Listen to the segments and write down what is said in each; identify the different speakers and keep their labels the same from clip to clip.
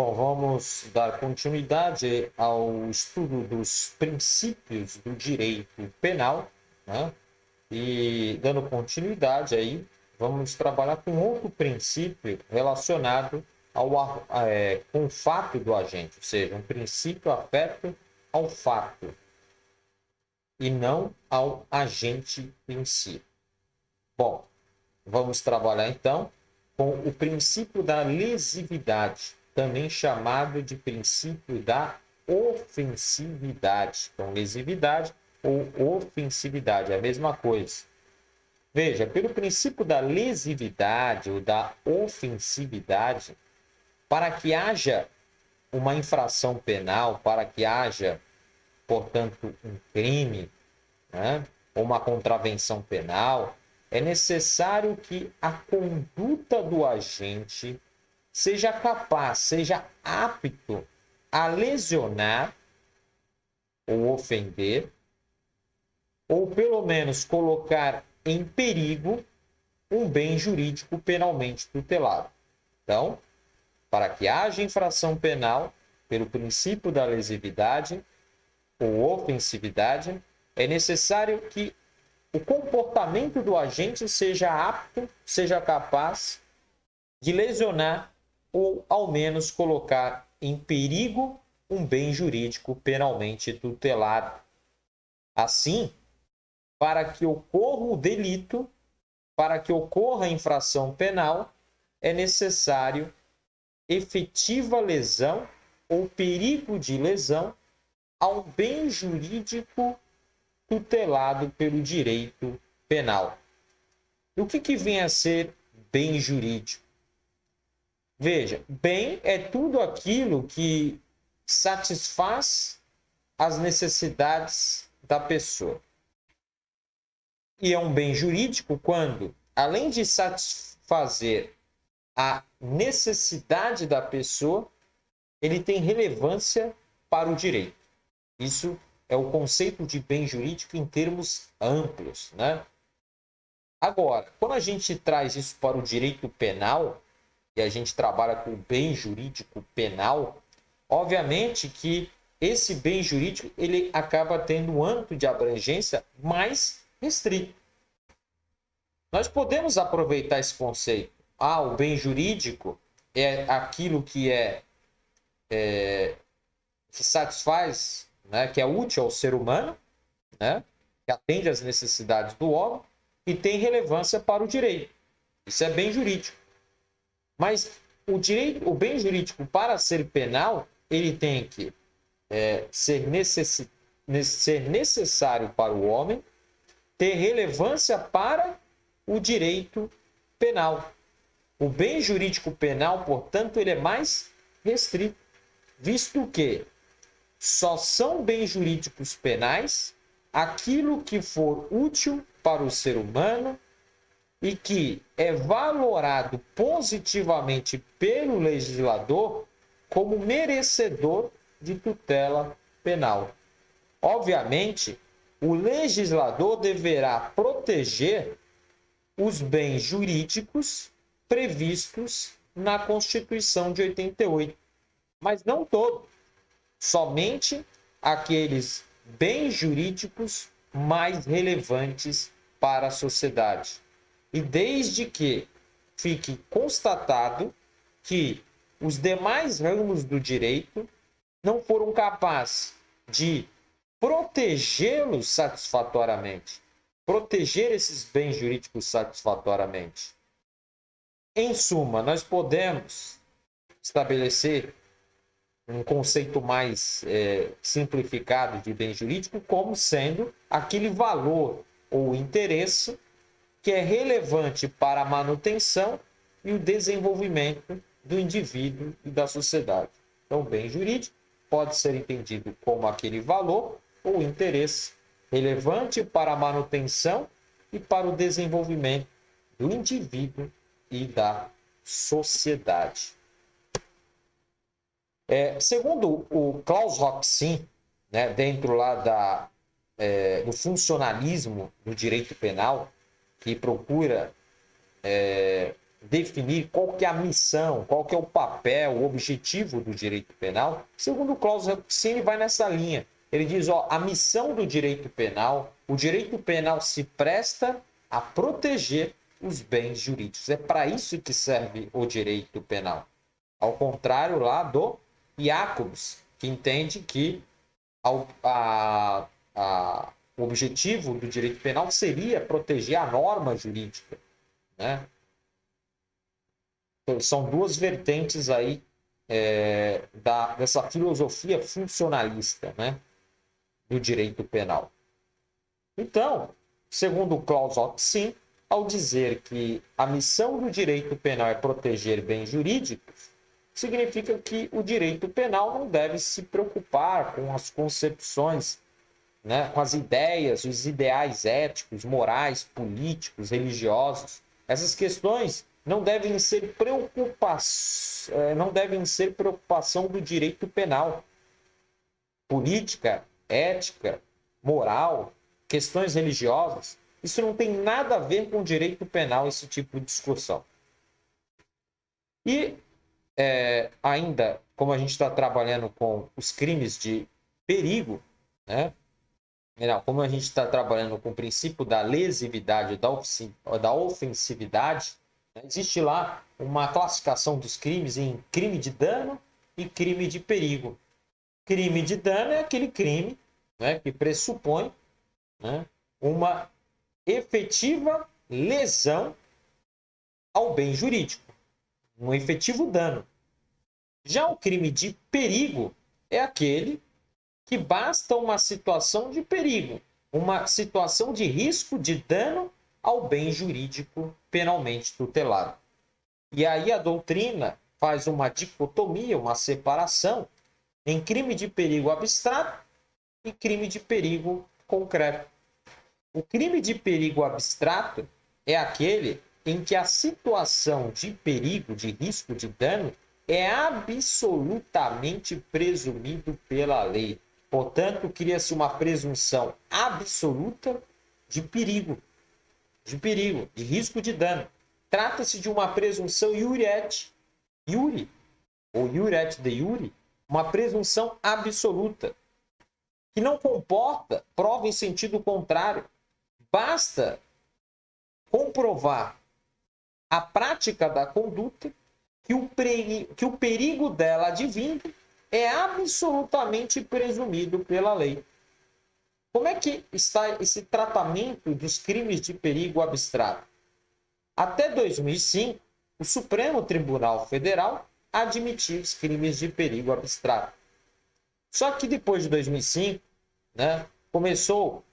Speaker 1: Bom, vamos dar continuidade ao estudo dos princípios do direito penal, né? E dando continuidade aí, vamos trabalhar com outro princípio relacionado com o fato do agente, ou seja, um princípio afeto ao fato e não ao agente em si. Bom, vamos trabalhar então com o princípio da lesividade, também chamado de princípio da ofensividade. Então, lesividade ou ofensividade é a mesma coisa. Veja, pelo princípio da lesividade ou da ofensividade, para que haja uma infração penal, para que haja, portanto, um crime, né, ou uma contravenção penal, é necessário que a conduta do agente seja capaz, seja apto a lesionar ou ofender, ou pelo menos colocar em perigo um bem jurídico penalmente tutelado. Então, para que haja infração penal, pelo princípio da lesividade ou ofensividade, é necessário que o comportamento do agente seja apto, seja capaz de lesionar ou, ao menos, colocar em perigo um bem jurídico penalmente tutelado. Assim, para que ocorra o delito, para que ocorra a infração penal, é necessário efetiva lesão ou perigo de lesão ao bem jurídico tutelado pelo direito penal. E o que vem a ser bem jurídico? Veja, bem é tudo aquilo que satisfaz as necessidades da pessoa. E é um bem jurídico quando, além de satisfazer a necessidade da pessoa, ele tem relevância para o direito. Isso é o conceito de bem jurídico em termos amplos, né? Agora, quando a gente traz isso para o direito penal, e a gente trabalha com o bem jurídico penal, obviamente que esse bem jurídico ele acaba tendo um âmbito de abrangência mais restrito. Nós podemos aproveitar esse conceito. O bem jurídico é aquilo que que satisfaz, né, que é útil ao ser humano, né, que atende às necessidades do homem e tem relevância para o direito. Isso é bem jurídico. Mas o bem jurídico, para ser penal, ele tem que ser necessário para o homem, ter relevância para o direito penal. O bem jurídico penal, portanto, ele é mais restrito, visto que só são bens jurídicos penais aquilo que for útil para o ser humano e que é valorado positivamente pelo legislador como merecedor de tutela penal. Obviamente, o legislador deverá proteger os bens jurídicos previstos na Constituição de 88, mas não todos, somente aqueles bens jurídicos mais relevantes para a sociedade. E desde que fique constatado que os demais ramos do direito não foram capazes de protegê-los satisfatoriamente, proteger esses bens jurídicos satisfatoriamente. Em suma, nós podemos estabelecer um conceito mais simplificado de bem jurídico como sendo aquele valor ou interesse que é relevante para a manutenção e o desenvolvimento do indivíduo e da sociedade. Então, o bem jurídico pode ser entendido como aquele valor ou interesse relevante para a manutenção e para o desenvolvimento do indivíduo e da sociedade. Segundo o Klaus Roxin, né, dentro lá do funcionalismo do direito penal, que procura definir qual que é a missão, qual que é o papel, o objetivo do direito penal, segundo o Klaus Roxini vai nessa linha. Ele diz, ó, a missão do direito penal, o direito penal se presta a proteger os bens jurídicos. É para isso que serve o direito penal. Ao contrário lá do Jacobs, que entende que o objetivo do direito penal seria proteger a norma jurídica, né? Então, são duas vertentes aí dessa filosofia funcionalista, né, do direito penal. Então, segundo Klaus Roxin, ao dizer que a missão do direito penal é proteger bens jurídicos, significa que o direito penal não deve se preocupar com as concepções, né, com as ideias, os ideais éticos, morais, políticos, religiosos. Essas questões não devem ser preocupação do direito penal. Política, ética, moral, questões religiosas, isso não tem nada a ver com direito penal, esse tipo de discussão. E ainda, como a gente está trabalhando com os crimes de perigo, né? Como a gente está trabalhando com o princípio da lesividade, da ofensividade, né? Existe lá uma classificação dos crimes em crime de dano e crime de perigo. Crime de dano é aquele crime, né, que pressupõe, né, uma efetiva lesão ao bem jurídico, um efetivo dano. Já o crime de perigo é aquele que basta uma situação de perigo, uma situação de risco de dano ao bem jurídico penalmente tutelado. E aí a doutrina faz uma dicotomia, uma separação em crime de perigo abstrato e crime de perigo concreto. O crime de perigo abstrato é aquele em que a situação de perigo, de risco de dano, é absolutamente presumido pela lei. Portanto, cria-se uma presunção absoluta de perigo, de risco de dano. Trata-se de uma presunção iure et iure, ou iure et de iure, uma presunção absoluta, que não comporta prova em sentido contrário. Basta comprovar a prática da conduta que o perigo dela advindo é absolutamente presumido pela lei. Como é que está esse tratamento dos crimes de perigo abstrato? Até 2005, o Supremo Tribunal Federal admitia os crimes de perigo abstrato. Só que depois de 2005, né, começou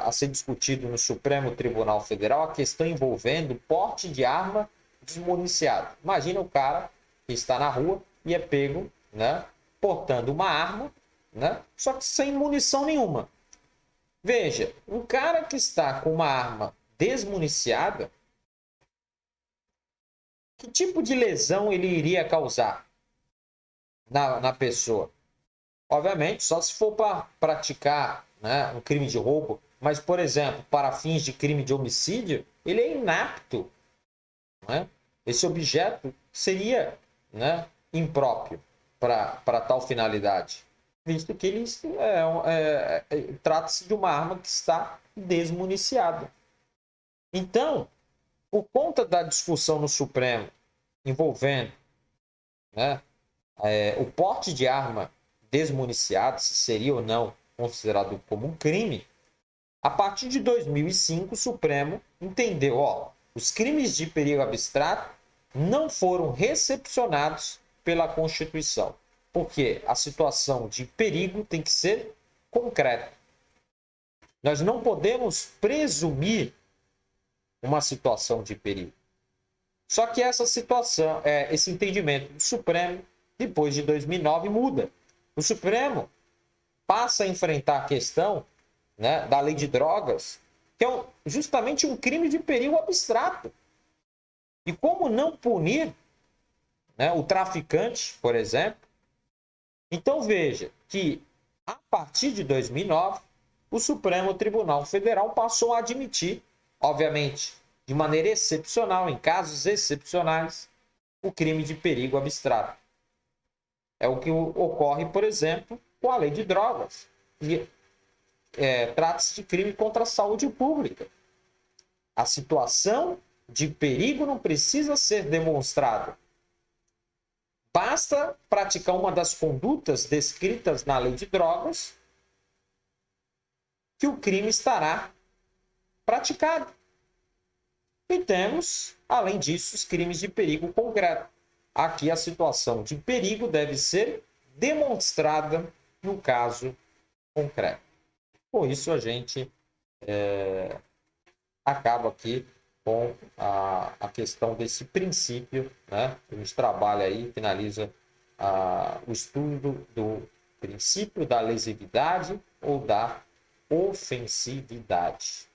Speaker 1: a ser discutido no Supremo Tribunal Federal a questão envolvendo porte de arma desmuniciado. Imagina o cara que está na rua e é pego, né, portando uma arma, né, só que sem munição nenhuma. Veja, um cara que está com uma arma desmuniciada, que tipo de lesão ele iria causar na pessoa? Obviamente, só se for para praticar, né, um crime de roubo, mas, por exemplo, para fins de crime de homicídio, ele é inapto, né? Esse objeto seria, né, impróprio para tal finalidade, visto que ele trata-se de uma arma que está desmuniciada. Então, por conta da discussão no Supremo envolvendo, né, o porte de arma desmuniciada, se seria ou não considerado como um crime, a partir de 2005 o Supremo entendeu, os crimes de perigo abstrato não foram recepcionados pela Constituição, porque a situação de perigo tem que ser concreta. Nós não podemos presumir uma situação de perigo. Só que essa situação, esse entendimento do Supremo, depois de 2009, muda. O Supremo passa a enfrentar a questão, né, da lei de drogas, que é justamente um crime de perigo abstrato. E como não punir, né, o traficante, por exemplo? Então veja que, a partir de 2009, o Supremo Tribunal Federal passou a admitir, obviamente, de maneira excepcional, em casos excepcionais, o crime de perigo abstrato. É o que ocorre, por exemplo, com a lei de drogas. E trata-se de crime contra a saúde pública. A situação de perigo não precisa ser demonstrada. Basta praticar uma das condutas descritas na lei de drogas que o crime estará praticado. E temos, além disso, os crimes de perigo concreto. Aqui a situação de perigo deve ser demonstrada no caso concreto. Com isso, a gente acaba aqui com a questão desse princípio, né? A gente trabalha aí, finaliza o estudo do princípio da lesividade ou da ofensividade.